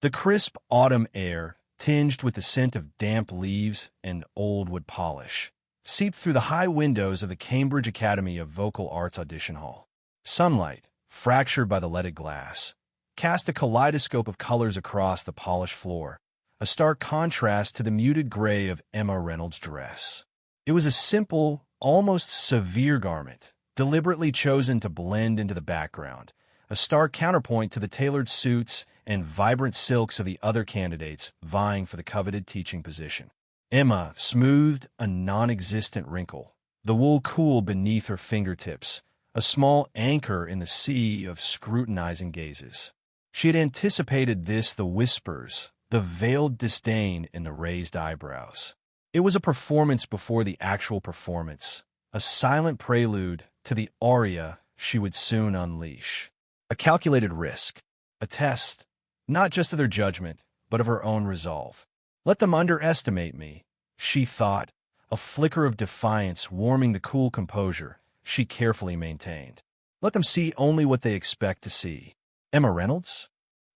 The crisp autumn air, tinged with the scent of damp leaves and old wood polish, seeped through the high windows of the Cambridge Academy of Vocal Arts audition hall. Sunlight, fractured by the leaded glass, cast a kaleidoscope of colors across the polished floor, a stark contrast to the muted gray of Emma Reynolds' dress. It was a simple, almost severe garment, deliberately chosen to blend into the background, a stark counterpoint to the tailored suits and vibrant silks of the other candidates vying for the coveted teaching position. Emma smoothed a non-existent wrinkle, the wool cool beneath her fingertips, a small anchor in the sea of scrutinizing gazes. She had anticipated this, the whispers, the veiled disdain in the raised eyebrows. It was a performance before the actual performance, a silent prelude to the aria she would soon unleash. A calculated risk, a test, not just of their judgment, but of her own resolve. Let them underestimate me, she thought, a flicker of defiance warming the cool composure she carefully maintained. Let them see only what they expect to see. Emma Reynolds?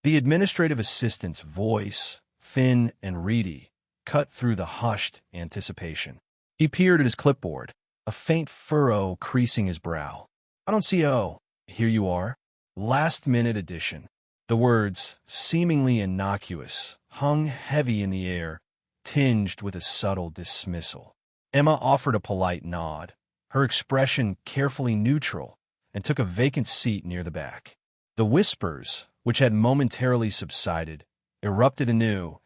The administrative assistant's voice, thin and reedy, cut through the hushed anticipation. He peered at his clipboard, a faint furrow creasing his brow. I don't see. Oh, here you are. Last-minute addition. The words, seemingly innocuous, hung heavy in the air, tinged with a subtle dismissal. Emma offered a polite nod, her expression carefully neutral, and took a vacant seat near the back. The whispers, which had momentarily subsided, erupted anew,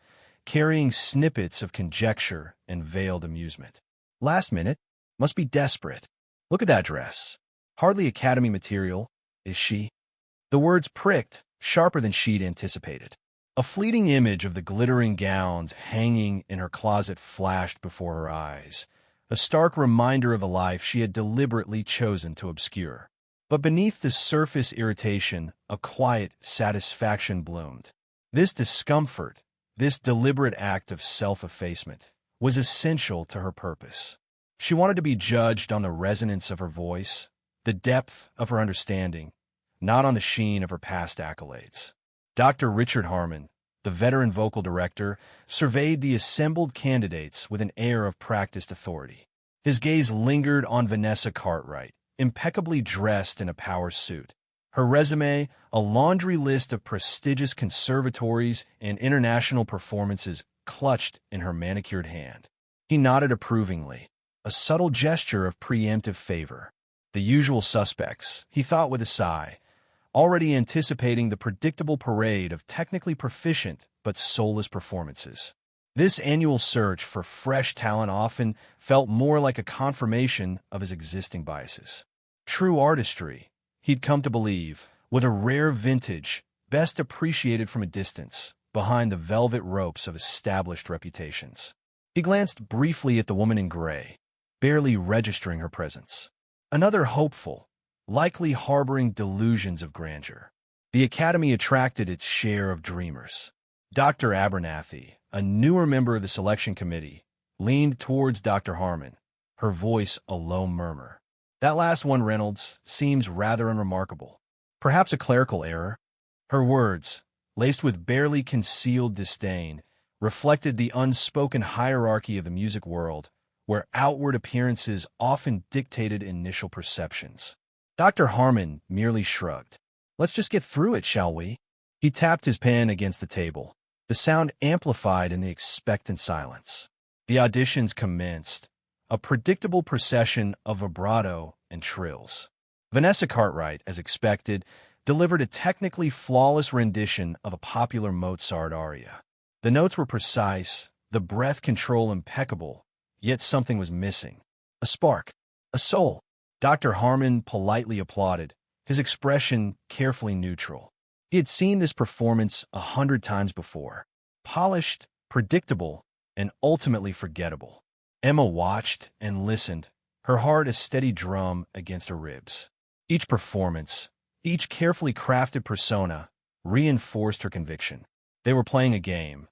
carrying snippets of conjecture and veiled amusement. Last minute? Must be desperate. Look at that dress. Hardly Academy material, is she? The words pricked, sharper than she'd anticipated. A fleeting image of the glittering gowns hanging in her closet flashed before her eyes, a stark reminder of a life she had deliberately chosen to obscure. But beneath the surface irritation, a quiet satisfaction bloomed. This discomfort, this deliberate act of self-effacement, was essential to her purpose. She wanted to be judged on the resonance of her voice, the depth of her understanding, not on the sheen of her past accolades. Dr. Richard Harmon, the veteran vocal director, surveyed the assembled candidates with an air of practiced authority. His gaze lingered on Vanessa Cartwright, impeccably dressed in a power suit. Her resume, a laundry list of prestigious conservatories and international performances, clutched in her manicured hand. He nodded approvingly, a subtle gesture of preemptive favor. The usual suspects, he thought with a sigh, already anticipating the predictable parade of technically proficient but soulless performances. This annual search for fresh talent often felt more like a confirmation of his existing biases. True artistry, he'd come to believe, was a rare vintage, best appreciated from a distance, behind the velvet ropes of established reputations. He glanced briefly at the woman in gray, barely registering her presence. Another hopeful, likely harboring delusions of grandeur. The Academy attracted its share of dreamers. Dr. Abernathy, a newer member of the selection committee, leaned towards Dr. Harmon, her voice a low murmur. That last one, Reynolds, seems rather unremarkable. Perhaps a clerical error. Her words, laced with barely concealed disdain, reflected the unspoken hierarchy of the music world, where outward appearances often dictated initial perceptions. Dr. Harmon merely shrugged. Let's just get through it, shall we? He tapped his pen against the table, the sound amplified in the expectant silence. The auditions commenced, a predictable procession of vibrato and trills. Vanessa Cartwright, as expected, delivered a technically flawless rendition of a popular Mozart aria. The notes were precise, the breath control impeccable, yet something was missing. A spark, a soul. Dr. Harmon politely applauded, his expression carefully neutral. He had seen this performance 100 times before. Polished, predictable, and ultimately forgettable. Emma watched and listened, her heart a steady drum against her ribs. Each performance, each carefully crafted persona, reinforced her conviction. They were playing a game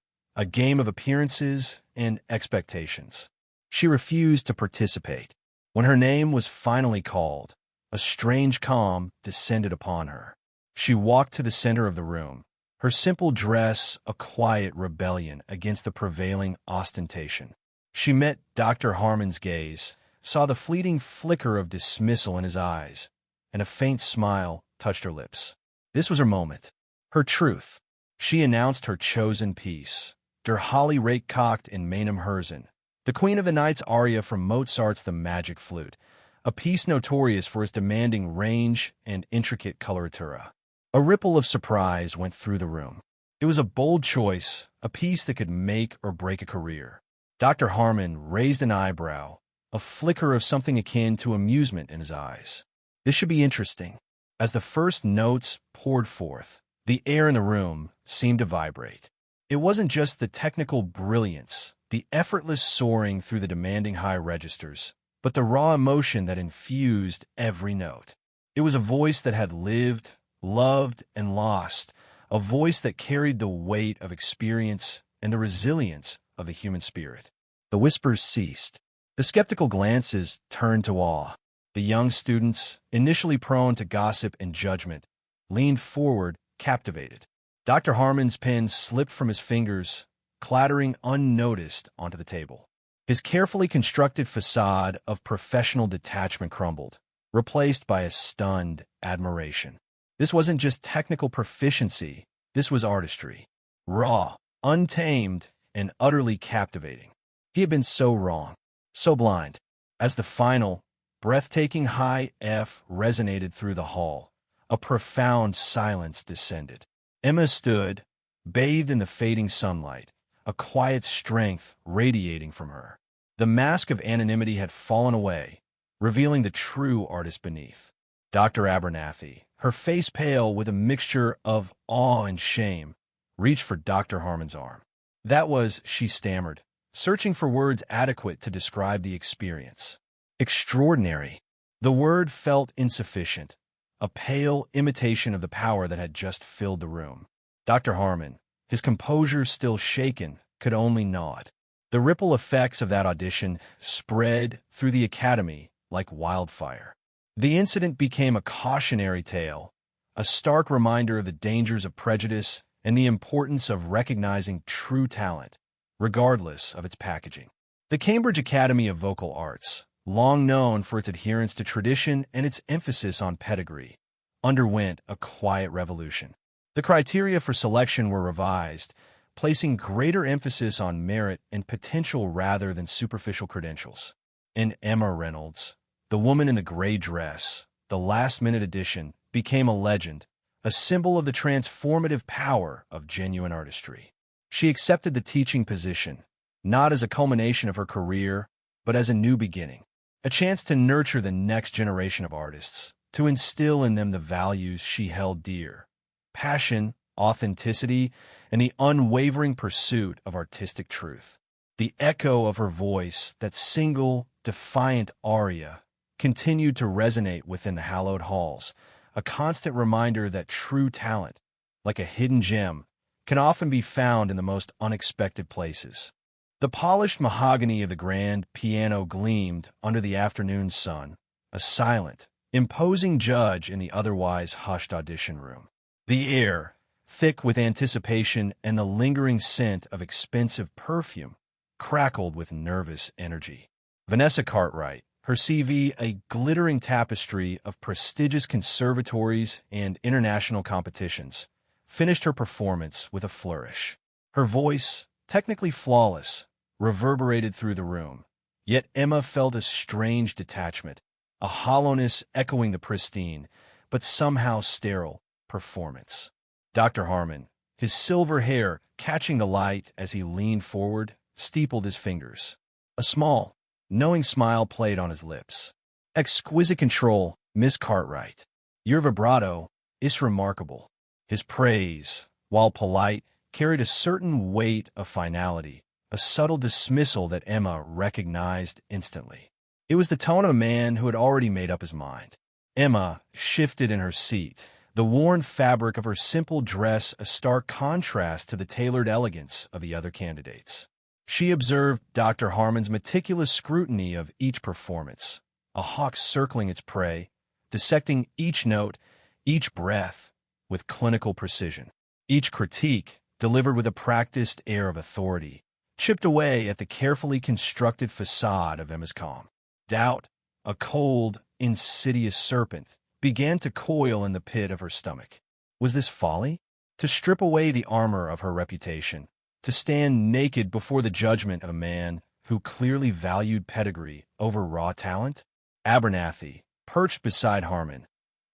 of appearances and expectations. She refused to participate. When her name was finally called, a strange calm descended upon her. She walked to the center of the room, her simple dress a quiet rebellion against the prevailing ostentation. She met Dr. Harmon's gaze, saw the fleeting flicker of dismissal in his eyes, and a faint smile touched her lips. This was her moment, her truth. She announced her chosen piece, Der Holly Rake Cocht in Meinem Herzen, the Queen of the Night's aria from Mozart's The Magic Flute, a piece notorious for its demanding range and intricate coloratura. A ripple of surprise went through the room. It was a bold choice, a piece that could make or break a career. Dr. Harmon raised an eyebrow, a flicker of something akin to amusement in his eyes. This should be interesting. As the first notes poured forth, the air in the room seemed to vibrate. It wasn't just the technical brilliance, the effortless soaring through the demanding high registers, but the raw emotion that infused every note. It was a voice that had lived, loved, and lost, a voice that carried the weight of experience and the resilience of the human spirit. The whispers ceased. The skeptical glances turned to awe. The young students, initially prone to gossip and judgment, leaned forward, captivated. Dr. Harmon's pen slipped from his fingers, clattering unnoticed onto the table. His carefully constructed facade of professional detachment crumbled, replaced by a stunned admiration. This wasn't just technical proficiency, this was artistry. Raw, untamed, and utterly captivating. He had been so wrong, so blind. As the final, breathtaking high F resonated through the hall, a profound silence descended. Emma stood, bathed in the fading sunlight, a quiet strength radiating from her. The mask of anonymity had fallen away, revealing the true artist beneath. Dr. Abernathy, her face pale with a mixture of awe and shame, reached for Dr. Harmon's arm. That was, she stammered, searching for words adequate to describe the experience. Extraordinary. The word felt insufficient, a pale imitation of the power that had just filled the room. Dr. Harmon, his composure still shaken, could only nod. The ripple effects of that audition spread through the academy like wildfire. The incident became a cautionary tale, a stark reminder of the dangers of prejudice and the importance of recognizing true talent, regardless of its packaging. The Cambridge Academy of Vocal Arts, long known for its adherence to tradition and its emphasis on pedigree, underwent a quiet revolution. The criteria for selection were revised, placing greater emphasis on merit and potential rather than superficial credentials. And Emma Reynolds, the woman in the gray dress, the last-minute addition, became a legend, a symbol of the transformative power of genuine artistry. She accepted the teaching position, not as a culmination of her career, but as a new beginning, a chance to nurture the next generation of artists, to instill in them the values she held dear: passion, authenticity, and the unwavering pursuit of artistic truth. The echo of her voice, that single, defiant aria, continued to resonate within the hallowed halls, a constant reminder that true talent, like a hidden gem, can often be found in the most unexpected places. The polished mahogany of the grand piano gleamed under the afternoon sun, a silent, imposing judge in the otherwise hushed audition room. The air, thick with anticipation and the lingering scent of expensive perfume, crackled with nervous energy. Vanessa Cartwright, her CV a glittering tapestry of prestigious conservatories and international competitions, finished her performance with a flourish. Her voice, technically flawless, reverberated through the room, yet Emma felt a strange detachment, a hollowness echoing the pristine, but somehow sterile, performance. Dr. Harmon, his silver hair catching the light as he leaned forward, steepled his fingers. A small, knowing smile played on his lips. Exquisite control, Miss Cartwright. Your vibrato is remarkable. His praise, while polite, carried a certain weight of finality, a subtle dismissal that Emma recognized instantly. It was the tone of a man who had already made up his mind. Emma shifted in her seat, the worn fabric of her simple dress a stark contrast to the tailored elegance of the other candidates. She observed Dr. Harmon's meticulous scrutiny of each performance, a hawk circling its prey, dissecting each note, each breath, with clinical precision. Each critique, delivered with a practiced air of authority, chipped away at the carefully constructed facade of Emma's calm. Doubt, a cold, insidious serpent, began to coil in the pit of her stomach. Was this folly? To strip away the armor of her reputation, to stand naked before the judgment of a man who clearly valued pedigree over raw talent? Abernathy, perched beside Harmon,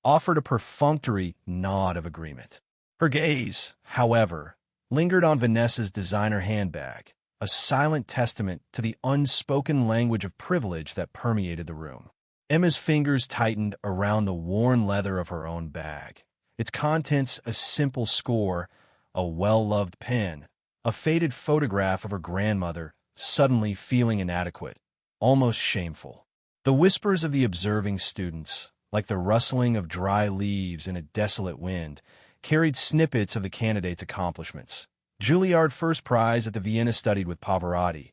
offered a perfunctory nod of agreement. Her gaze, however, lingered on Vanessa's designer handbag, a silent testament to the unspoken language of privilege that permeated the room. Emma's fingers tightened around the worn leather of her own bag, its contents a simple score, a well-loved pen, a faded photograph of her grandmother, suddenly feeling inadequate, almost shameful. The whispers of the observing students, like the rustling of dry leaves in a desolate wind, carried snippets of the candidate's accomplishments. Juilliard first prize at the Vienna studied with Pavarotti.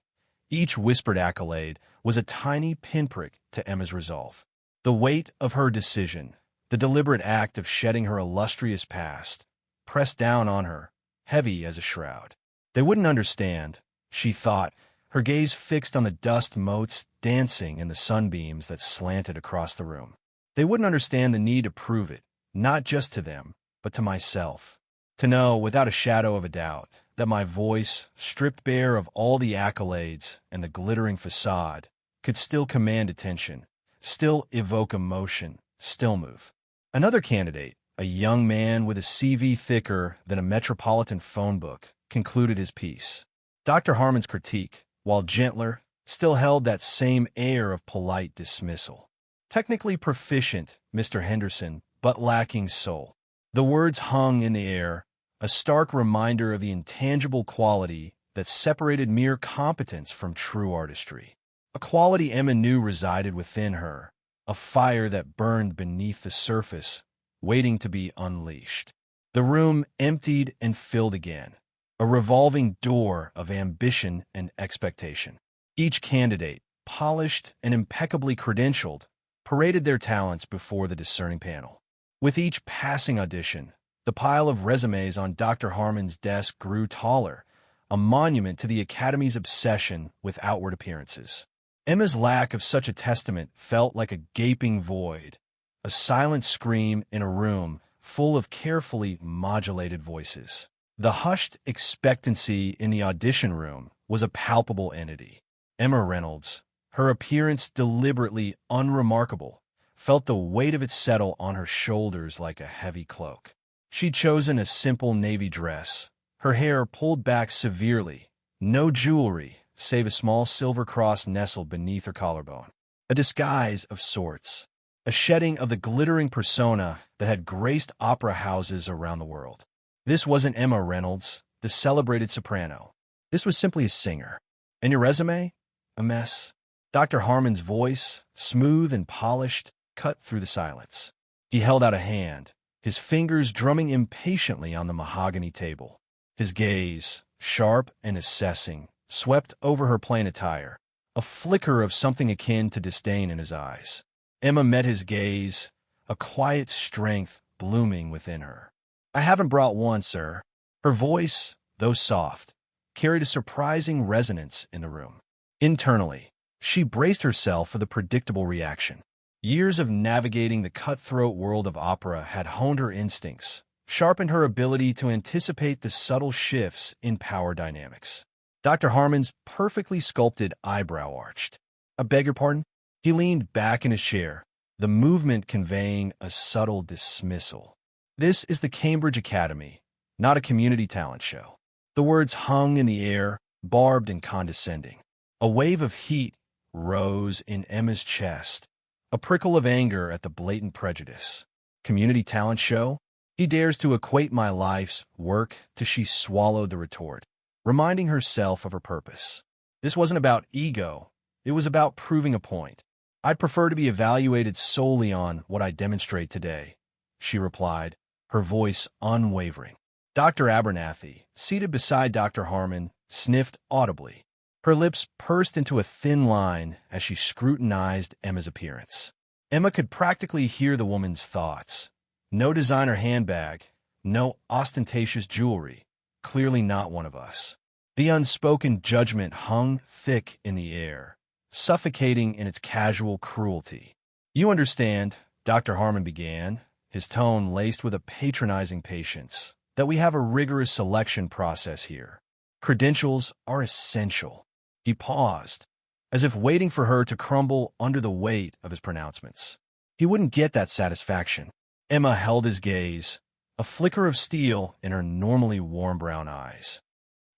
Each whispered accolade was a tiny pinprick to Emma's resolve. The weight of her decision, the deliberate act of shedding her illustrious past, pressed down on her, heavy as a shroud. They wouldn't understand, she thought, her gaze fixed on the dust motes dancing in the sunbeams that slanted across the room. They wouldn't understand the need to prove it, not just to them, but to myself. To know, without a shadow of a doubt, that my voice, stripped bare of all the accolades and the glittering facade, could still command attention, still evoke emotion, still move. Another candidate, a young man with a CV thicker than a metropolitan phone book, concluded his piece. Dr. Harmon's critique, while gentler, still held that same air of polite dismissal. Technically proficient, Mr. Henderson, but lacking soul. The words hung in the air, a stark reminder of the intangible quality that separated mere competence from true artistry. A quality Emma knew resided within her, a fire that burned beneath the surface, waiting to be unleashed. The room emptied and filled again, a revolving door of ambition and expectation. Each candidate, polished and impeccably credentialed, paraded their talents before the discerning panel. With each passing audition, the pile of resumes on Dr. Harmon's desk grew taller, a monument to the Academy's obsession with outward appearances. Emma's lack of such a testament felt like a gaping void, a silent scream in a room full of carefully modulated voices. The hushed expectancy in the audition room was a palpable entity. Emma Reynolds, her appearance deliberately unremarkable, felt the weight of it settle on her shoulders like a heavy cloak. She'd chosen a simple navy dress, her hair pulled back severely, no jewelry save a small silver cross nestled beneath her collarbone. A disguise of sorts, a shedding of the glittering persona that had graced opera houses around the world. This wasn't Emma Reynolds, the celebrated soprano. This was simply a singer. And your resume? A mess. Dr. Harmon's voice, smooth and polished, cut through the silence. He held out a hand, his fingers drumming impatiently on the mahogany table. His gaze, sharp and assessing, swept over her plain attire, a flicker of something akin to disdain in his eyes. Emma met his gaze, a quiet strength blooming within her. "I haven't brought one, sir." Her voice, though soft, carried a surprising resonance in the room. Internally, she braced herself for the predictable reaction. Years of navigating the cutthroat world of opera had honed her instincts, sharpened her ability to anticipate the subtle shifts in power dynamics. Dr. Harmon's perfectly sculpted eyebrow arched. "I beg your pardon?" He leaned back in his chair, the movement conveying a subtle dismissal. "This is the Cambridge Academy, not a community talent show." The words hung in the air, barbed and condescending. A wave of heat rose in Emma's chest, a prickle of anger at the blatant prejudice. Community talent show? He dares to equate my life's work to she swallowed the retort, reminding herself of her purpose. This wasn't about ego, it was about proving a point. "I'd prefer to be evaluated solely on what I demonstrate today," she replied, her voice unwavering. Dr. Abernathy, seated beside Dr. Harmon, sniffed audibly. Her lips pursed into a thin line as she scrutinized Emma's appearance. Emma could practically hear the woman's thoughts. No designer handbag, No ostentatious jewelry. Clearly not one of us. The unspoken judgment hung thick in the air, suffocating in its casual cruelty. "You understand," Dr. Harmon began, his tone laced with a patronizing patience, "that we have a rigorous selection process here. Credentials are essential." He paused, as if waiting for her to crumble under the weight of his pronouncements. He wouldn't get that satisfaction. Emma held his gaze, a flicker of steel in her normally warm brown eyes.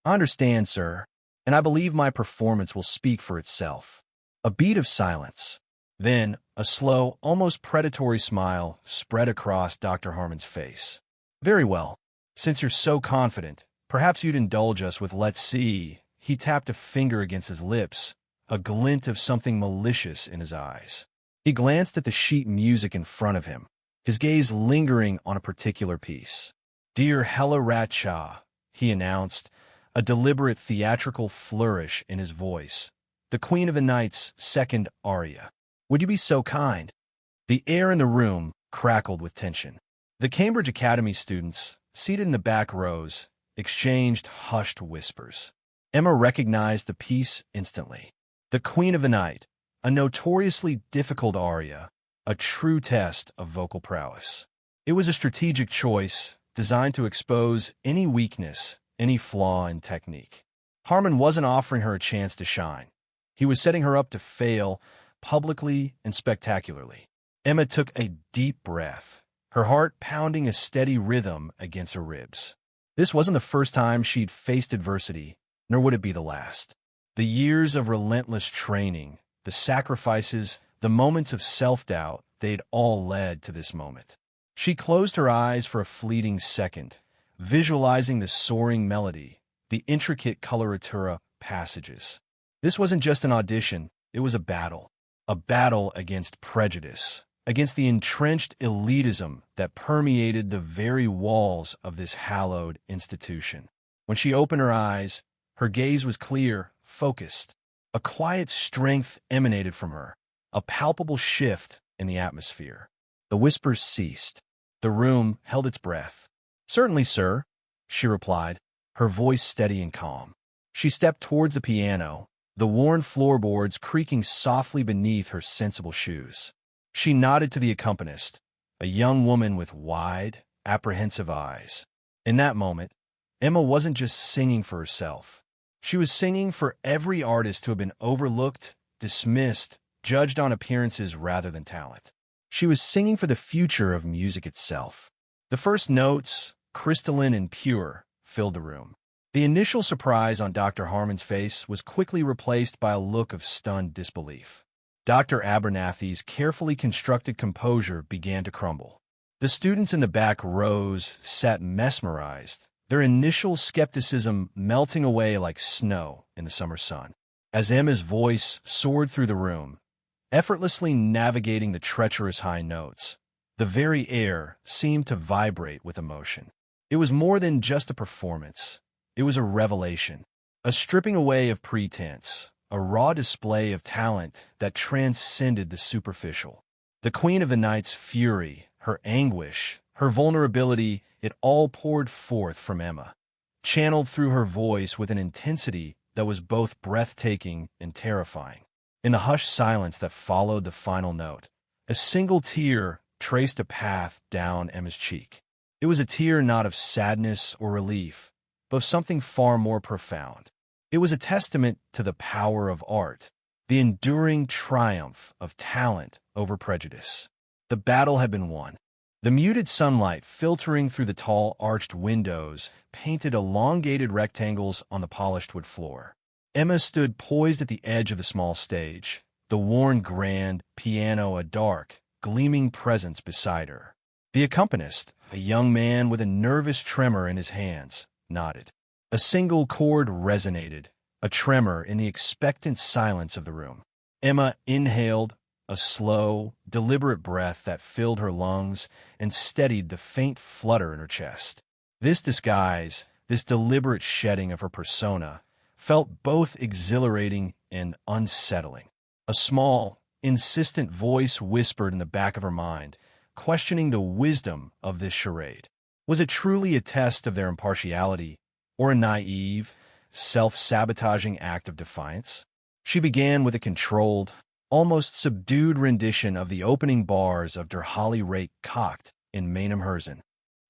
"I understand, sir, and I believe my performance will speak for itself." A beat of silence. Then a slow, almost predatory smile spread across Dr. Harmon's face. "Very well. Since you're so confident, perhaps you'd indulge us with 'let's see.'" He tapped a finger against his lips, a glint of something malicious in his eyes. He glanced at the sheet music in front of him, his gaze lingering on a particular piece. "Dear Hella Ratcha," he announced, a deliberate theatrical flourish in his voice. "The Queen of the Night's second aria. Would you be so kind?" The air in the room crackled with tension. The Cambridge Academy students, seated in the back rows, exchanged hushed whispers. Emma recognized the piece instantly. The Queen of the Night, a notoriously difficult aria, a true test of vocal prowess. It was a strategic choice designed to expose any weakness, any flaw in technique. Harmon wasn't offering her a chance to shine. He was setting her up to fail publicly and spectacularly. Emma took a deep breath, her heart pounding a steady rhythm against her ribs. This wasn't the first time she'd faced adversity, nor would it be the last. The years of relentless training, the sacrifices, the moments of self-doubt, they'd all led to this moment. She closed her eyes for a fleeting second, visualizing the soaring melody, the intricate coloratura passages. This wasn't just an audition, it was a battle against prejudice, against the entrenched elitism that permeated the very walls of this hallowed institution. When she opened her eyes, her gaze was clear, focused. A quiet strength emanated from her, a palpable shift in the atmosphere. The whispers ceased. The room held its breath. "Certainly, sir," she replied, her voice steady and calm. She stepped towards the piano, the worn floorboards creaking softly beneath her sensible shoes. She nodded to the accompanist, a young woman with wide, apprehensive eyes. In that moment, Emma wasn't just singing for herself. She was singing for every artist who had been overlooked, dismissed, judged on appearances rather than talent. She was singing for the future of music itself. The first notes, crystalline and pure, filled the room. The initial surprise on Dr. Harmon's face was quickly replaced by a look of stunned disbelief. Dr. Abernathy's carefully constructed composure began to crumble. The students in the back rows sat mesmerized, their initial skepticism melting away like snow in the summer sun. As Emma's voice soared through the room, effortlessly navigating the treacherous high notes, the very air seemed to vibrate with emotion. It was more than just a performance. It was a revelation, a stripping away of pretense, a raw display of talent that transcended the superficial. The Queen of the Night's fury, her anguish, her vulnerability, it all poured forth from Emma, channeled through her voice with an intensity that was both breathtaking and terrifying. In the hushed silence that followed the final note, a single tear traced a path down Emma's cheek. It was a tear not of sadness or relief, but of something far more profound. It was a testament to the power of art, the enduring triumph of talent over prejudice. The battle had been won. The muted sunlight filtering through the tall arched windows painted elongated rectangles on the polished wood floor. Emma stood poised at the edge of the small stage, the worn grand piano a dark, gleaming presence beside her. The accompanist, a young man with a nervous tremor in his hands, nodded. A single chord resonated, a tremor in the expectant silence of the room. Emma inhaled, a slow, deliberate breath that filled her lungs and steadied the faint flutter in her chest. This disguise, this deliberate shedding of her persona, felt both exhilarating and unsettling. A small, insistent voice whispered in the back of her mind, questioning the wisdom of this charade. Was it truly a test of their impartiality, or a naive, self-sabotaging act of defiance? She began with a controlled, almost subdued rendition of the opening bars of Der Holly Rake Cocked in Meinem Herzen.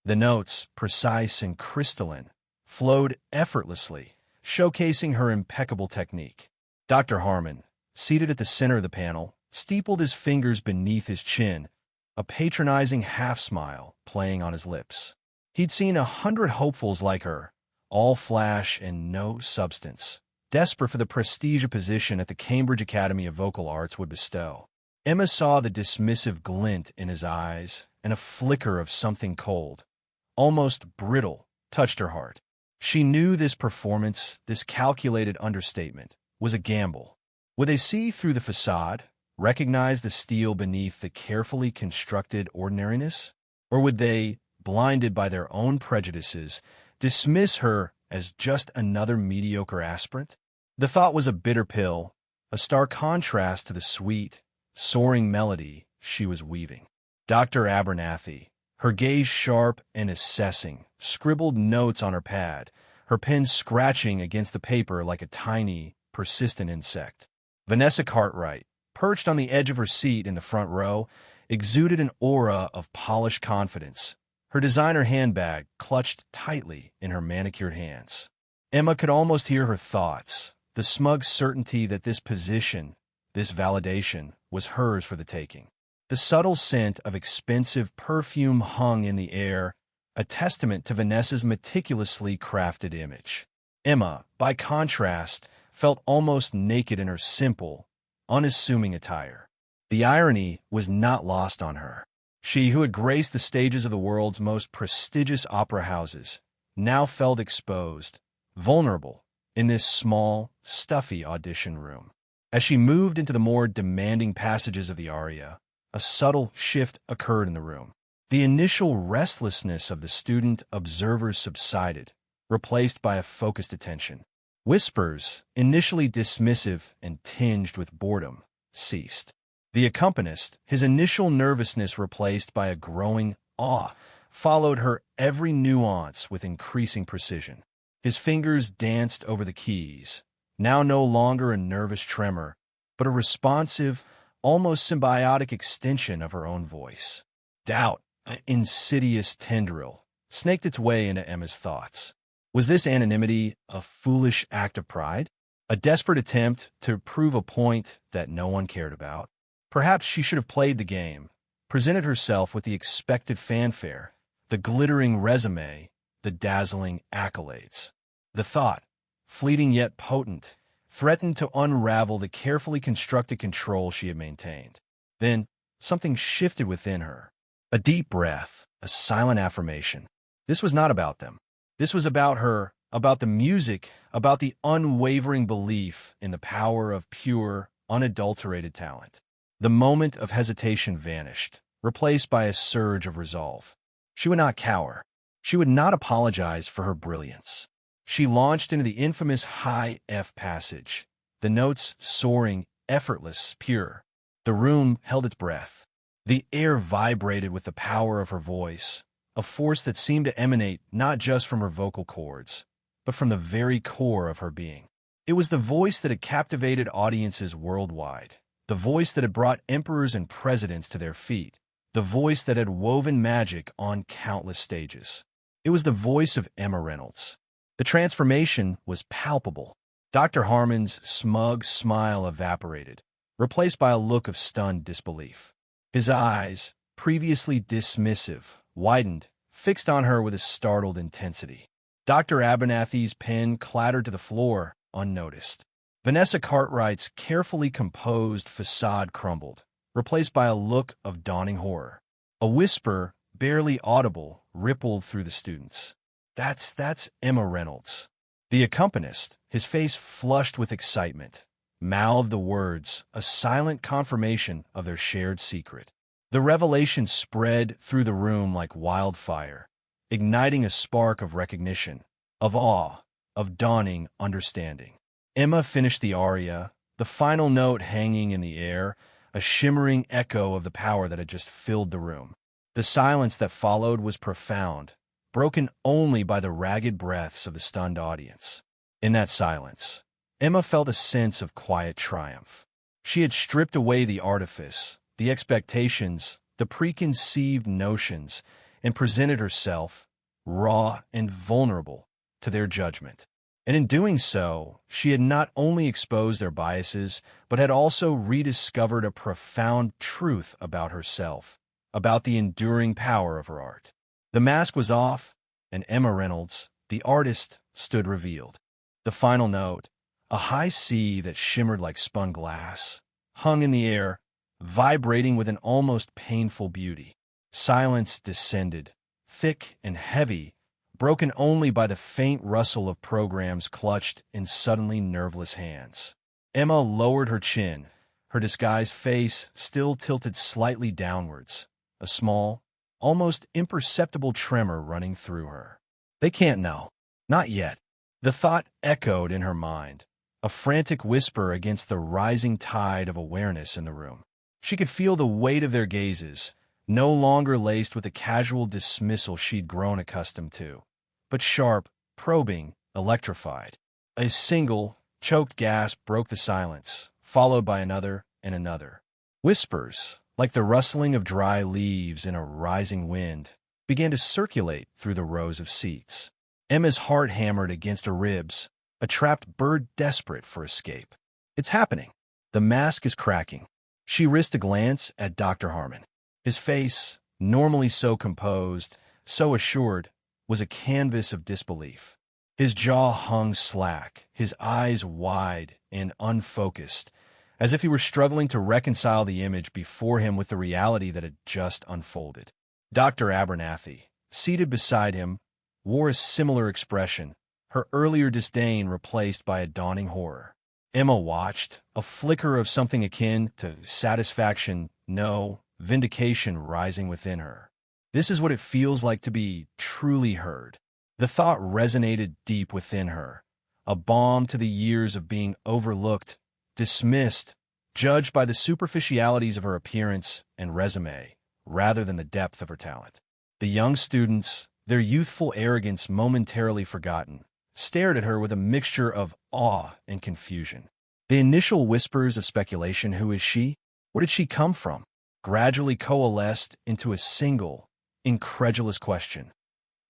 The notes, precise and crystalline, flowed effortlessly, showcasing her impeccable technique. Dr. Harmon, seated at the center of the panel, steepled his fingers beneath his chin, a patronizing half-smile playing on his lips. He'd seen 100 hopefuls like her, all flash and no substance, desperate for the prestige a position at the Cambridge Academy of Vocal Arts would bestow. Emma saw the dismissive glint in his eyes, and a flicker of something cold, almost brittle, touched her heart. She knew this performance, this calculated understatement, was a gamble. Would they see through the facade, recognize the steel beneath the carefully constructed ordinariness? Or would they, blinded by their own prejudices, dismiss her as just another mediocre aspirant? The thought was a bitter pill, a stark contrast to the sweet, soaring melody she was weaving. Dr. Abernathy, her gaze sharp and assessing, scribbled notes on her pad, her pen scratching against the paper like a tiny, persistent insect. Vanessa Cartwright, perched on the edge of her seat in the front row, exuded an aura of polished confidence, her designer handbag clutched tightly in her manicured hands. Emma could almost hear her thoughts, the smug certainty that this position, this validation, was hers for the taking. The subtle scent of expensive perfume hung in the air, a testament to Vanessa's meticulously crafted image. Emma, by contrast, felt almost naked in her simple, unassuming attire. The irony was not lost on her. She, who had graced the stages of the world's most prestigious opera houses, now felt exposed, vulnerable, in this small, stuffy audition room. As she moved into the more demanding passages of the aria, a subtle shift occurred in the room. The initial restlessness of the student observers subsided, replaced by a focused attention. Whispers, initially dismissive and tinged with boredom, ceased. The accompanist, his initial nervousness replaced by a growing awe, followed her every nuance with increasing precision. His fingers danced over the keys, now no longer a nervous tremor, but a responsive, almost symbiotic extension of her own voice. Doubt, an insidious tendril, snaked its way into Emma's thoughts. Was this anonymity a foolish act of pride? A desperate attempt to prove a point that no one cared about? Perhaps she should have played the game, presented herself with the expected fanfare, the glittering resume, the dazzling accolades. The thought, fleeting yet potent, threatened to unravel the carefully constructed control she had maintained. Then, something shifted within her. A deep breath, a silent affirmation. This was not about them. This was about her, about the music, about the unwavering belief in the power of pure, unadulterated talent. The moment of hesitation vanished, replaced by a surge of resolve. She would not cower. She would not apologize for her brilliance. She launched into the infamous high F passage, the notes soaring, effortless, pure. The room held its breath. The air vibrated with the power of her voice, a force that seemed to emanate not just from her vocal cords, but from the very core of her being. It was the voice that had captivated audiences worldwide, the voice that had brought emperors and presidents to their feet, the voice that had woven magic on countless stages. It was the voice of Emma Reynolds. The transformation was palpable. Dr. Harmon's smug smile evaporated, replaced by a look of stunned disbelief. His eyes, previously dismissive, widened, fixed on her with a startled intensity. Dr. Abernathy's pen clattered to the floor, unnoticed. Vanessa Cartwright's carefully composed facade crumbled, replaced by a look of dawning horror. A whisper, barely audible, rippled through the students. That's Emma Reynolds. The accompanist, his face flushed with excitement, mouthed the words, a silent confirmation of their shared secret. The revelation spread through the room like wildfire, igniting a spark of recognition, of awe, of dawning understanding. Emma finished the aria, the final note hanging in the air, a shimmering echo of the power that had just filled the room. The silence that followed was profound, broken only by the ragged breaths of the stunned audience. In that silence, Emma felt a sense of quiet triumph. She had stripped away the artifice, the expectations, the preconceived notions, and presented herself, raw and vulnerable, to their judgment. And in doing so, she had not only exposed their biases, but had also rediscovered a profound truth about herself, about the enduring power of her art. The mask was off, and Emma Reynolds, the artist, stood revealed. The final note, a high C that shimmered like spun glass, hung in the air, vibrating with an almost painful beauty. Silence descended, thick and heavy, broken only by the faint rustle of programs clutched in suddenly nerveless hands. Emma lowered her chin, her disguised face still tilted slightly downwards, a small, almost imperceptible tremor running through her. They can't know. Not yet. The thought echoed in her mind, a frantic whisper against the rising tide of awareness in the room. She could feel the weight of their gazes, no longer laced with the casual dismissal she'd grown accustomed to, but sharp, probing, electrified. A single, choked gasp broke the silence, followed by another and another. Whispers, like the rustling of dry leaves in a rising wind, began to circulate through the rows of seats. Emma's heart hammered against her ribs, a trapped bird desperate for escape. It's happening. The mask is cracking. She risked a glance at Dr. Harmon. His face, normally so composed, so assured, was a canvas of disbelief. His jaw hung slack, his eyes wide and unfocused, as if he were struggling to reconcile the image before him with the reality that had just unfolded. Dr. Abernathy, seated beside him, wore a similar expression, her earlier disdain replaced by a dawning horror. Emma watched, a flicker of something akin to satisfaction, no, vindication rising within her. This is what it feels like to be truly heard. The thought resonated deep within her, a balm to the years of being overlooked, dismissed, judged by the superficialities of her appearance and resume, rather than the depth of her talent. The young students, their youthful arrogance momentarily forgotten, stared at her with a mixture of awe and confusion. The initial whispers of speculation, who is she? Where did she come from? Gradually coalesced into a single, incredulous question.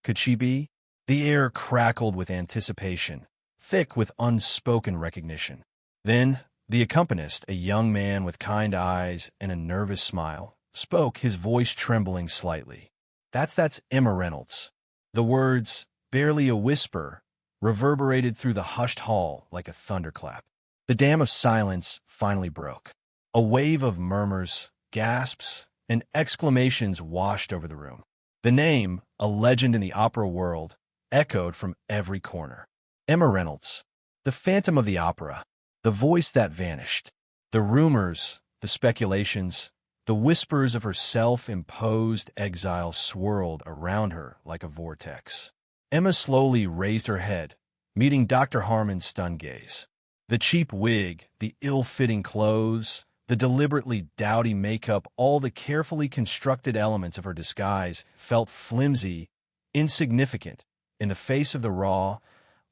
Could she be? The air crackled with anticipation, thick with unspoken recognition. Then, the accompanist, a young man with kind eyes and a nervous smile, spoke, his voice trembling slightly. That's Emma Reynolds. The words, barely a whisper, reverberated through the hushed hall like a thunderclap. The dam of silence finally broke. A wave of murmurs, gasps, and exclamations washed over the room. The name, a legend in the opera world, echoed from every corner. Emma Reynolds, the Phantom of the Opera, the voice that vanished. The rumors, the speculations, the whispers of her self-imposed exile swirled around her like a vortex. Emma slowly raised her head, meeting Dr. Harmon's stunned gaze. The cheap wig, the ill-fitting clothes, the deliberately dowdy makeup, all the carefully constructed elements of her disguise felt flimsy, insignificant, in the face of the raw,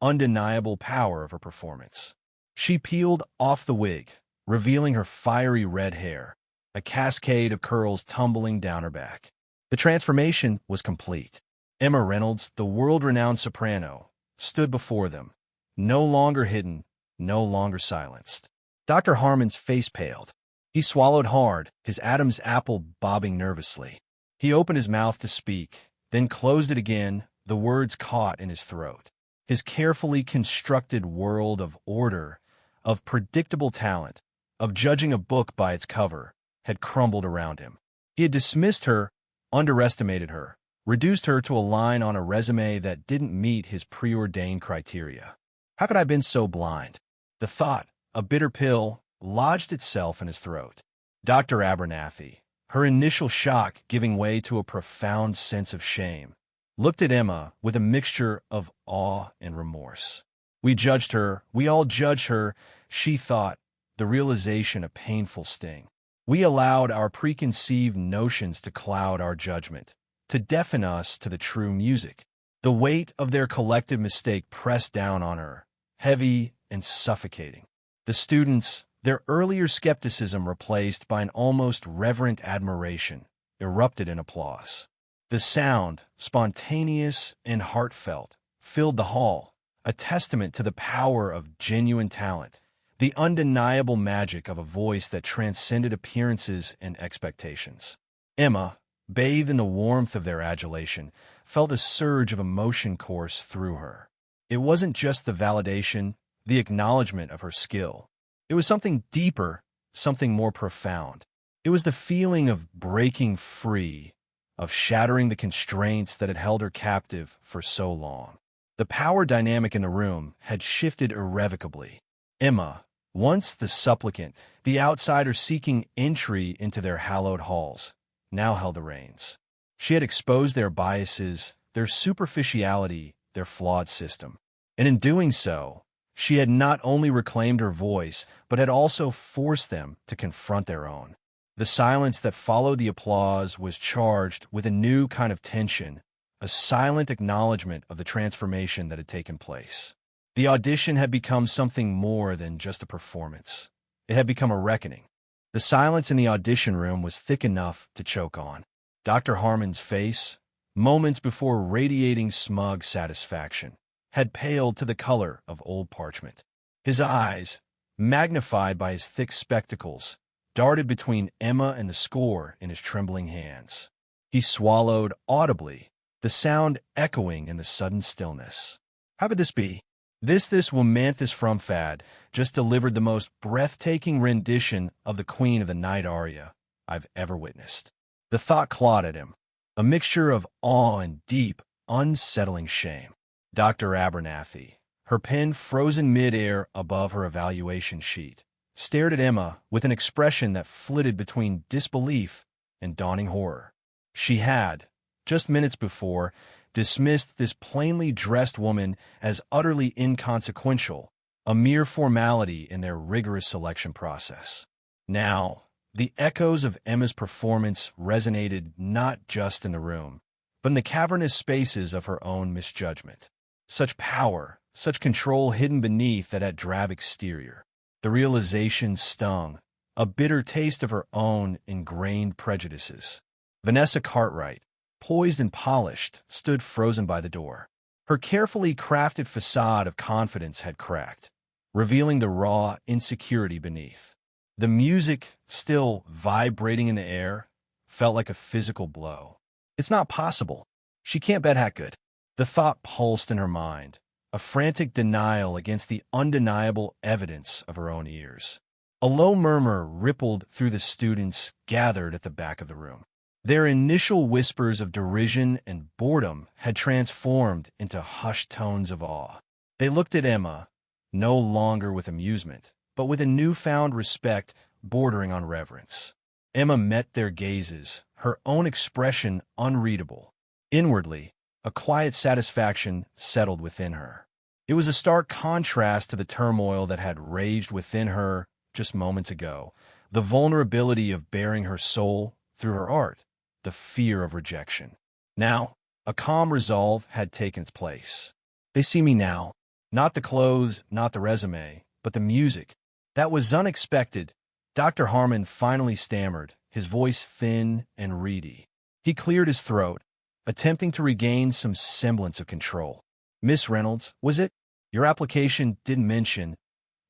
undeniable power of her performance. She peeled off the wig, revealing her fiery red hair, a cascade of curls tumbling down her back. The transformation was complete. Emma Reynolds, the world-renowned soprano, stood before them, no longer hidden, no longer silenced. Dr. Harmon's face paled. He swallowed hard, his Adam's apple bobbing nervously. He opened his mouth to speak, then closed it again, the words caught in his throat. His carefully constructed world of order, of predictable talent, of judging a book by its cover, had crumbled around him. He had dismissed her, underestimated her, reduced her to a line on a resume that didn't meet his preordained criteria. How could I have been so blind? The thought, a bitter pill, lodged itself in his throat. Dr. Abernathy, her initial shock giving way to a profound sense of shame, looked at Emma with a mixture of awe and remorse. We judged her, we all judged her, she thought, the realization a painful sting. We allowed our preconceived notions to cloud our judgment, to deafen us to the true music. The weight of their collective mistake pressed down on her, heavy and suffocating. The students, their earlier skepticism replaced by an almost reverent admiration, erupted in applause. The sound, spontaneous and heartfelt, filled the hall, a testament to the power of genuine talent, the undeniable magic of a voice that transcended appearances and expectations. Emma, bathed in the warmth of their adulation, felt a surge of emotion course through her. It wasn't just the validation, the acknowledgement of her skill. It was something deeper, something more profound. It was the feeling of breaking free, of shattering the constraints that had held her captive for so long. The power dynamic in the room had shifted irrevocably. Emma, once the supplicant, the outsider seeking entry into their hallowed halls, now held the reins. She had exposed their biases, their superficiality, their flawed system. And in doing so, she had not only reclaimed her voice, but had also forced them to confront their own. The silence that followed the applause was charged with a new kind of tension, a silent acknowledgement of the transformation that had taken place. The audition had become something more than just a performance. It had become a reckoning. The silence in the audition room was thick enough to choke on. Dr. Harmon's face, moments before radiating smug satisfaction, had paled to the color of old parchment. His eyes, magnified by his thick spectacles, darted between Emma and the score in his trembling hands. He swallowed audibly, the sound echoing in the sudden stillness. How could this be? This womanthus from Fad just delivered the most breathtaking rendition of the Queen of the Night aria I've ever witnessed. The thought clawed at him, a mixture of awe and deep, unsettling shame. Dr. Abernathy, her pen frozen mid-air above her evaluation sheet, stared at Emma with an expression that flitted between disbelief and dawning horror. She had, just minutes before, dismissed this plainly dressed woman as utterly inconsequential, a mere formality in their rigorous selection process. Now, the echoes of Emma's performance resonated not just in the room, but in the cavernous spaces of her own misjudgment. Such power, such control hidden beneath that drab exterior. The realization stung, a bitter taste of her own ingrained prejudices. Vanessa Cartwright, poised and polished, stood frozen by the door. Her carefully crafted facade of confidence had cracked, revealing the raw insecurity beneath. The music, still vibrating in the air, felt like a physical blow. It's not possible. She can't bet that good. The thought pulsed in her mind, a frantic denial against the undeniable evidence of her own ears. A low murmur rippled through the students gathered at the back of the room. Their initial whispers of derision and boredom had transformed into hushed tones of awe. They looked at Emma, no longer with amusement, but with a newfound respect bordering on reverence. Emma met their gazes, her own expression unreadable. Inwardly, a quiet satisfaction settled within her. It was a stark contrast to the turmoil that had raged within her just moments ago, the vulnerability of baring her soul through her art, the fear of rejection. Now, a calm resolve had taken its place. They see me now, not the clothes, not the resume, but the music. That was unexpected. Dr. Harmon finally stammered, his voice thin and reedy. He cleared his throat, attempting to regain some semblance of control. Miss Reynolds, was it? Your application didn't mention.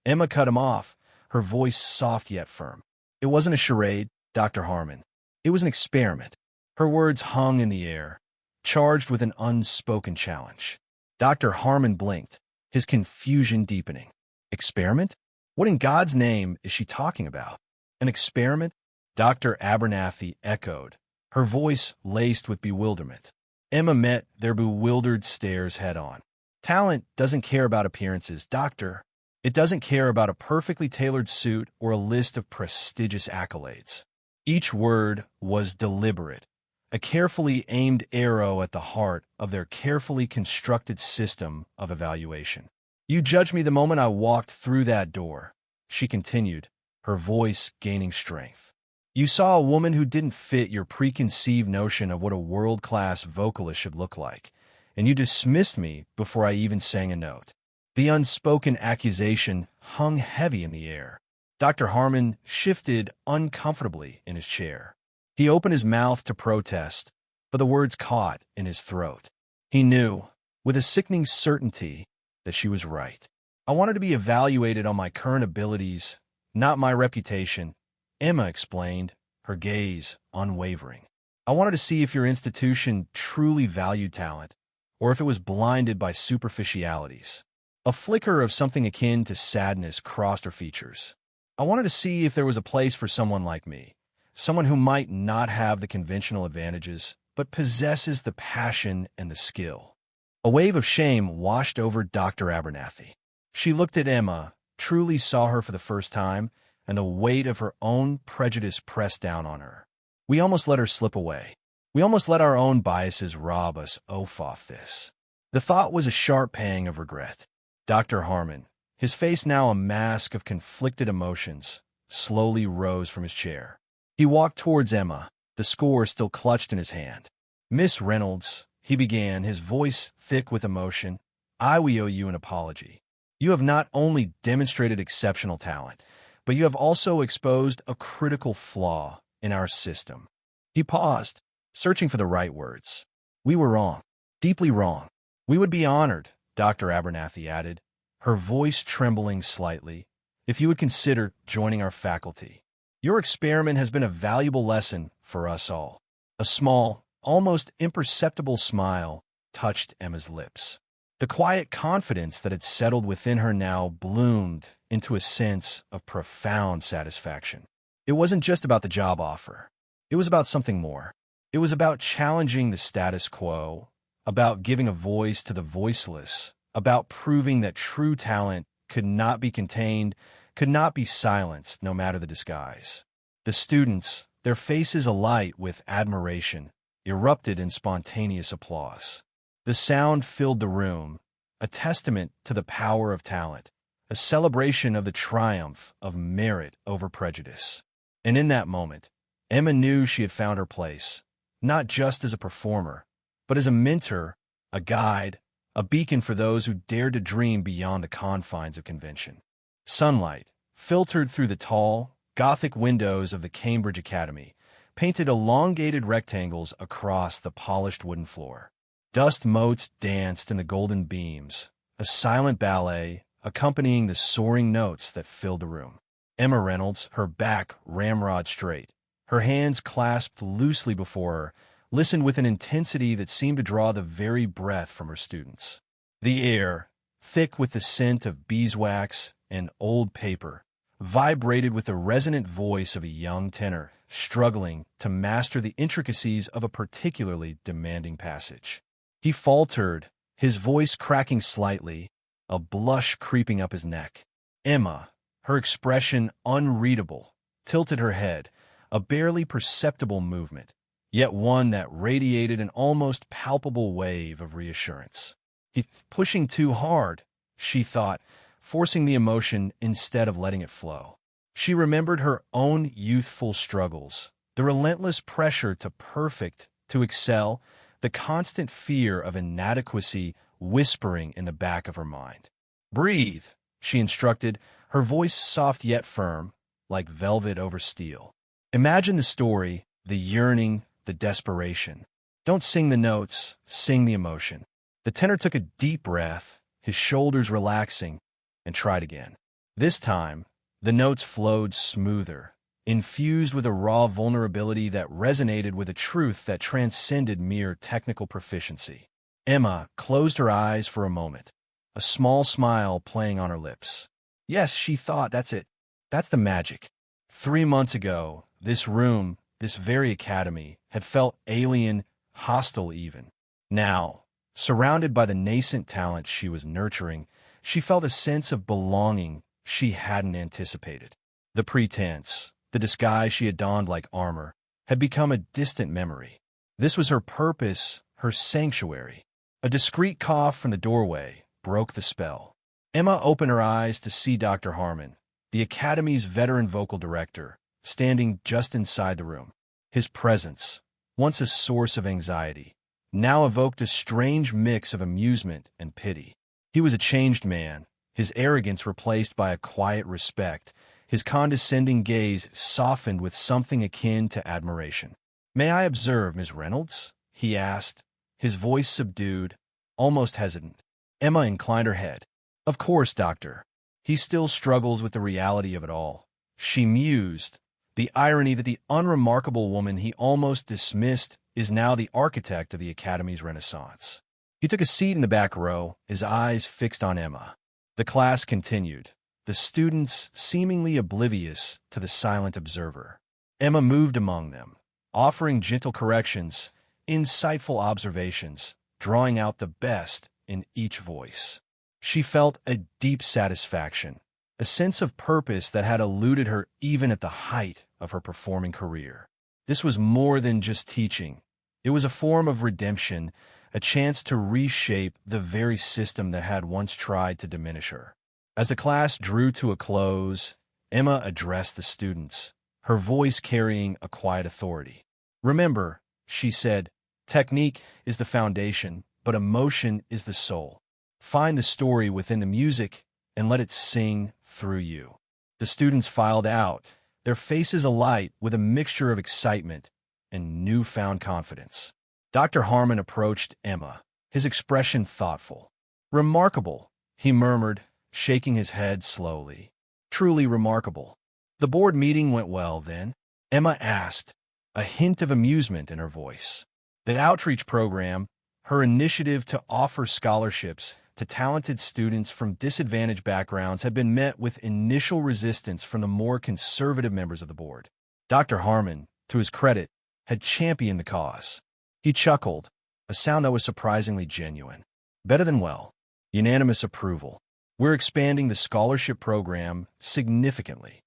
Emma cut him off, her voice soft yet firm. It wasn't a charade, Dr. Harmon. It was an experiment. Her words hung in the air, charged with an unspoken challenge. Dr. Harmon blinked, his confusion deepening. Experiment? What in God's name is she talking about? An experiment? Dr. Abernathy echoed, her voice laced with bewilderment. Emma met their bewildered stares head-on. Talent doesn't care about appearances, Doctor. It doesn't care about a perfectly tailored suit or a list of prestigious accolades. Each word was deliberate, a carefully aimed arrow at the heart of their carefully constructed system of evaluation. You judged me the moment I walked through that door, she continued, her voice gaining strength. You saw a woman who didn't fit your preconceived notion of what a world-class vocalist should look like. and you dismissed me before I even sang a note." The unspoken accusation hung heavy in the air. Dr. Harmon shifted uncomfortably in his chair. He opened his mouth to protest, but the words caught in his throat. He knew, with a sickening certainty, that she was right. "I wanted to be evaluated on my current abilities, not my reputation," Emma explained, her gaze unwavering. "I wanted to see if your institution truly valued talent, or if it was blinded by superficialities." A flicker of something akin to sadness crossed her features. "I wanted to see if there was a place for someone like me, someone who might not have the conventional advantages, but possesses the passion and the skill." A wave of shame washed over Dr. Abernathy. She looked at Emma, truly saw her for the first time, and the weight of her own prejudice pressed down on her. We almost let her slip away. We almost let our own biases rob us off this. The thought was a sharp pang of regret. Dr. Harmon, his face now a mask of conflicted emotions, slowly rose from his chair. He walked towards Emma, the score still clutched in his hand. "Miss Reynolds," he began, his voice thick with emotion, "we owe you an apology. You have not only demonstrated exceptional talent, but you have also exposed a critical flaw in our system." He paused, searching for the right words. "We were wrong, deeply wrong. We would be honored," Dr. Abernathy added, her voice trembling slightly, "if you would consider joining our faculty. Your experiment has been a valuable lesson for us all." A small, almost imperceptible smile touched Emma's lips. The quiet confidence that had settled within her now bloomed into a sense of profound satisfaction. It wasn't just about the job offer. It was about something more. It was about challenging the status quo, about giving a voice to the voiceless, about proving that true talent could not be contained, could not be silenced, no matter the disguise. The students, their faces alight with admiration, erupted in spontaneous applause. The sound filled the room, a testament to the power of talent, a celebration of the triumph of merit over prejudice. And in that moment, Emma knew she had found her place, not just as a performer, but as a mentor, a guide, a beacon for those who dared to dream beyond the confines of convention. Sunlight, filtered through the tall, Gothic windows of the Cambridge Academy, painted elongated rectangles across the polished wooden floor. Dust motes danced in the golden beams, a silent ballet accompanying the soaring notes that filled the room. Emma Reynolds, her back ramrod straight, her hands clasped loosely before her, listened with an intensity that seemed to draw the very breath from her students. The air, thick with the scent of beeswax and old paper, vibrated with the resonant voice of a young tenor struggling to master the intricacies of a particularly demanding passage. He faltered, his voice cracking slightly, a blush creeping up his neck. Emma, her expression unreadable, tilted her head, a barely perceptible movement, yet one that radiated an almost palpable wave of reassurance. He's pushing too hard, she thought, forcing the emotion instead of letting it flow. She remembered her own youthful struggles, the relentless pressure to perfect, to excel, the constant fear of inadequacy whispering in the back of her mind. "Breathe," she instructed, her voice soft yet firm, like velvet over steel. "Imagine the story, the yearning, the desperation. Don't sing the notes, sing the emotion." The tenor took a deep breath, his shoulders relaxing, and tried again. This time, the notes flowed smoother, infused with a raw vulnerability that resonated with a truth that transcended mere technical proficiency. Emma closed her eyes for a moment, a small smile playing on her lips. Yes, she thought, that's it. That's the magic. 3 months ago, this room, this very academy, had felt alien, hostile even. Now, surrounded by the nascent talent she was nurturing, she felt a sense of belonging she hadn't anticipated. The pretense, the disguise she had donned like armor, had become a distant memory. This was her purpose, her sanctuary. A discreet cough from the doorway broke the spell. Emma opened her eyes to see Dr. Harmon, the Academy's veteran vocal director, standing just inside the room. His presence, once a source of anxiety, now evoked a strange mix of amusement and pity. He was a changed man, his arrogance replaced by a quiet respect, his condescending gaze softened with something akin to admiration. "May I observe, Miss Reynolds?" he asked, his voice subdued, almost hesitant. Emma inclined her head. "Of course, doctor." He still struggles with the reality of it all. She mused. The irony that the unremarkable woman he almost dismissed is now the architect of the Academy's renaissance. He took a seat in the back row, his eyes fixed on Emma. The class continued, the students seemingly oblivious to the silent observer. Emma moved among them, offering gentle corrections, insightful observations, drawing out the best in each voice. She felt a deep satisfaction, a sense of purpose that had eluded her even at the height of her performing career. This was more than just teaching. It was a form of redemption, a chance to reshape the very system that had once tried to diminish her. As the class drew to a close, Emma addressed the students, her voice carrying a quiet authority. "Remember," she said, "technique is the foundation, but emotion is the soul. Find the story within the music and let it sing through you." The students filed out, their faces alight with a mixture of excitement and newfound confidence. Dr. Harmon approached Emma, his expression thoughtful. "Remarkable," he murmured, shaking his head slowly. "Truly remarkable." "The board meeting went well, then?" Emma asked, a hint of amusement in her voice. The outreach program, her initiative to offer scholarships to talented students from disadvantaged backgrounds, had been met with initial resistance from the more conservative members of the board. Dr. Harmon, to his credit, had championed the cause. He chuckled, a sound that was surprisingly genuine. "Better than well." Unanimous approval. "We're expanding the scholarship program significantly."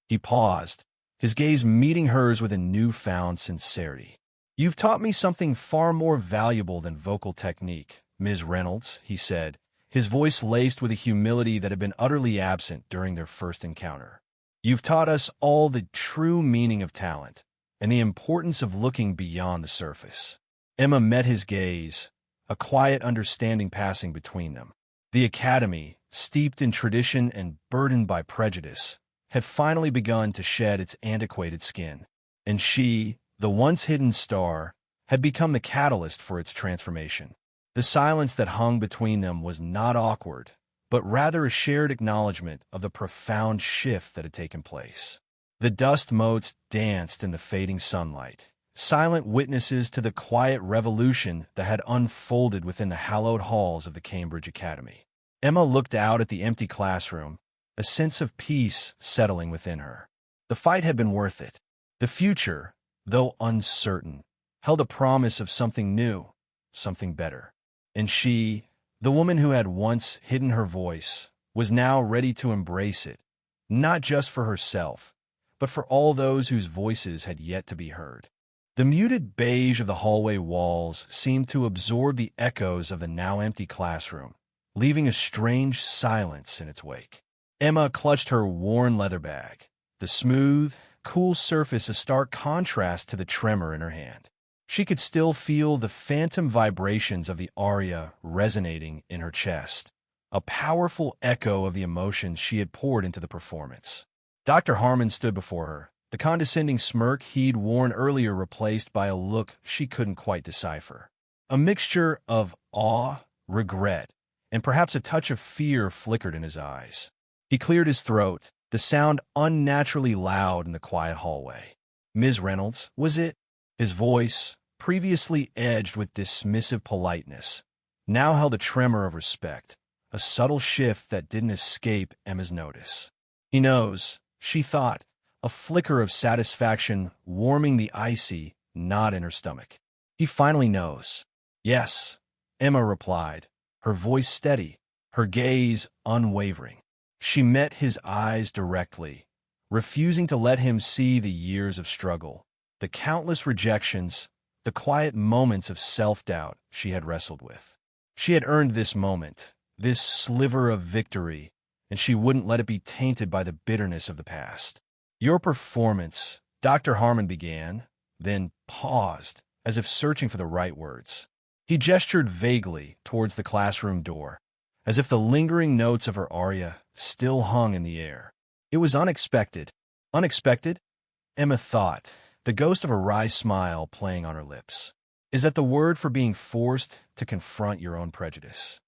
He paused, his gaze meeting hers with a newfound sincerity. "You've taught me something far more valuable than vocal technique, Ms. Reynolds," he said, his voice laced with a humility that had been utterly absent during their first encounter. "You've taught us all the true meaning of talent and the importance of looking beyond the surface." Emma met his gaze, a quiet understanding passing between them. The Academy, steeped in tradition and burdened by prejudice, had finally begun to shed its antiquated skin, and she, the once hidden star, had become the catalyst for its transformation. The silence that hung between them was not awkward, but rather a shared acknowledgement of the profound shift that had taken place. The dust motes danced in the fading sunlight, silent witnesses to the quiet revolution that had unfolded within the hallowed halls of the Cambridge Academy. Emma looked out at the empty classroom, a sense of peace settling within her. The fight had been worth it. The future, though uncertain, held a promise of something new, something better. And she, the woman who had once hidden her voice, was now ready to embrace it, not just for herself, but for all those whose voices had yet to be heard. The muted beige of the hallway walls seemed to absorb the echoes of the now empty classroom, leaving a strange silence in its wake. Emma clutched her worn leather bag, the smooth, cool surface a stark contrast to the tremor in her hand. She could still feel the phantom vibrations of the aria resonating in her chest, a powerful echo of the emotions she had poured into the performance. Dr. Harmon stood before her, the condescending smirk he'd worn earlier replaced by a look she couldn't quite decipher. A mixture of awe, regret, and perhaps a touch of fear flickered in his eyes. He cleared his throat, the sound unnaturally loud in the quiet hallway. "Ms. Reynolds, was it?" His voice, previously edged with dismissive politeness, now held a tremor of respect, a subtle shift that didn't escape Emma's notice. "He knows," she thought, a flicker of satisfaction warming the icy knot in her stomach. "He finally knows." "Yes," Emma replied, her voice steady, her gaze unwavering. She met his eyes directly, refusing to let him see the years of struggle, the countless rejections, the quiet moments of self-doubt she had wrestled with. She had earned this moment, this sliver of victory, and she wouldn't let it be tainted by the bitterness of the past. "Your performance," Dr. Harmon began, then paused, as if searching for the right words. He gestured vaguely towards the classroom door, as if the lingering notes of her aria still hung in the air. It was unexpected. Unexpected? Emma thought, the ghost of a wry smile playing on her lips. Is that the word for being forced to confront your own prejudice?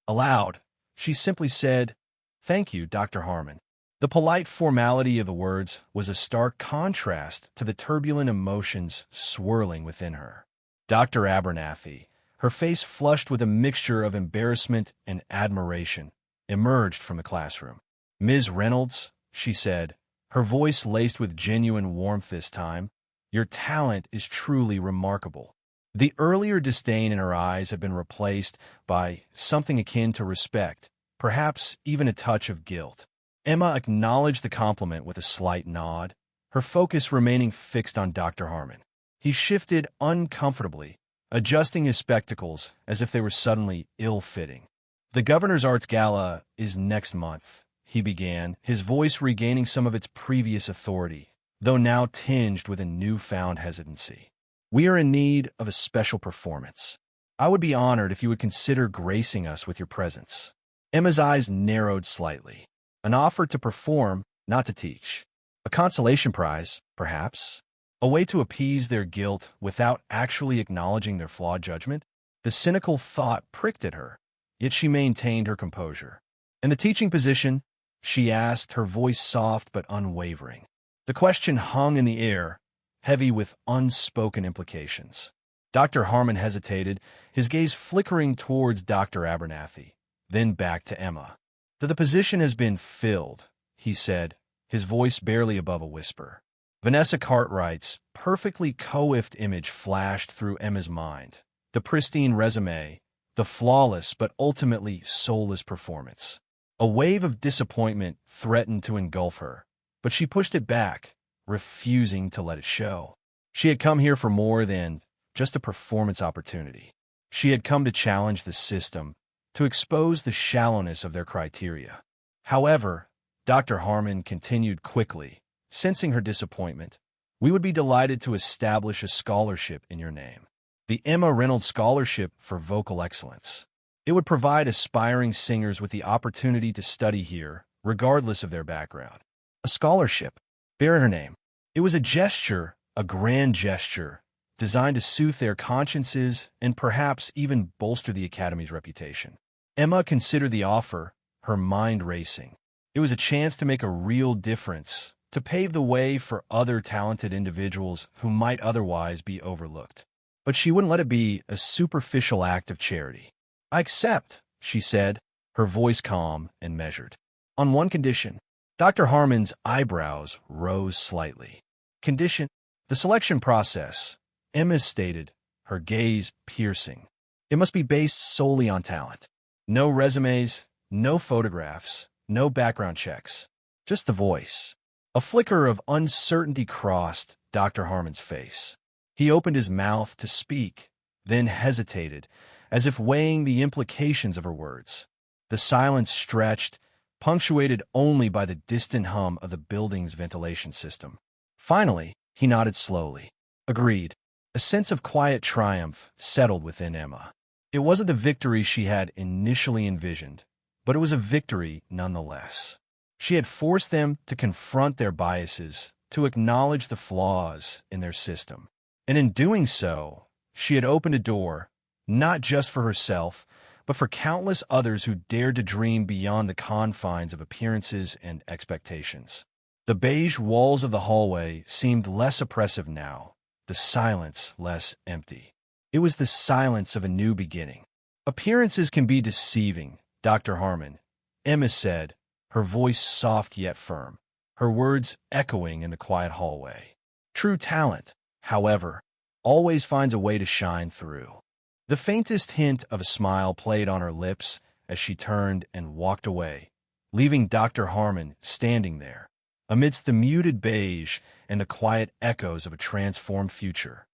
Aloud, she simply said, "Thank you, Dr. Harmon." The polite formality of the words was a stark contrast to the turbulent emotions swirling within her. Dr. Abernathy, her face flushed with a mixture of embarrassment and admiration, emerged from the classroom. "Ms. Reynolds," she said, her voice laced with genuine warmth this time, "your talent is truly remarkable." The earlier disdain in her eyes had been replaced by something akin to respect, perhaps even a touch of guilt. Emma acknowledged the compliment with a slight nod, her focus remaining fixed on Dr. Harmon. He shifted uncomfortably, adjusting his spectacles as if they were suddenly ill-fitting. "The Governor's Arts Gala is next month," he began, his voice regaining some of its previous authority, though now tinged with a newfound hesitancy. "We are in need of a special performance. I would be honored if you would consider gracing us with your presence." Emma's eyes narrowed slightly. An offer to perform, not to teach. A consolation prize, perhaps. A way to appease their guilt without actually acknowledging their flawed judgment? The cynical thought pricked at her, yet she maintained her composure. "And the teaching position?" she asked, her voice soft but unwavering. The question hung in the air, heavy with unspoken implications. Dr. Harmon hesitated, his gaze flickering towards Dr. Abernathy, then back to Emma. "The position has been filled," he said, his voice barely above a whisper. Vanessa Cartwright's perfectly coiffed image flashed through Emma's mind. The pristine resume, the flawless but ultimately soulless performance. A wave of disappointment threatened to engulf her, but she pushed it back, refusing to let it show. She had come here for more than just a performance opportunity. She had come to challenge the system, to expose the shallowness of their criteria. However, Dr. Harmon continued quickly, sensing her disappointment, "We would be delighted to establish a scholarship in your name. The Emma Reynolds Scholarship for Vocal Excellence. It would provide aspiring singers with the opportunity to study here, regardless of their background. A scholarship, bearing her name." It was a gesture, a grand gesture, designed to soothe their consciences and perhaps even bolster the Academy's reputation. Emma considered the offer, her mind racing. It was a chance to make a real difference, to pave the way for other talented individuals who might otherwise be overlooked. But she wouldn't let it be a superficial act of charity. "I accept," she said, her voice calm and measured. "On one condition." Dr. Harmon's eyebrows rose slightly. "Condition?" "The selection process," Emma stated, her gaze piercing. "It must be based solely on talent. No resumes, no photographs, no background checks. Just the voice." A flicker of uncertainty crossed Dr. Harmon's face. He opened his mouth to speak, then hesitated, as if weighing the implications of her words. The silence stretched, punctuated only by the distant hum of the building's ventilation system. Finally, he nodded slowly. "Agreed." A sense of quiet triumph settled within Emma. It wasn't the victory she had initially envisioned, but it was a victory nonetheless. She had forced them to confront their biases, to acknowledge the flaws in their system. And in doing so, she had opened a door, not just for herself, but for countless others who dared to dream beyond the confines of appearances and expectations. The beige walls of the hallway seemed less oppressive now, the silence less empty. It was the silence of a new beginning. "Appearances can be deceiving, Dr. Harmon," Emma said, her voice soft yet firm, her words echoing in the quiet hallway. "True talent, however, always finds a way to shine through." The faintest hint of a smile played on her lips as she turned and walked away, leaving Dr. Harmon standing there, amidst the muted beige and the quiet echoes of a transformed future.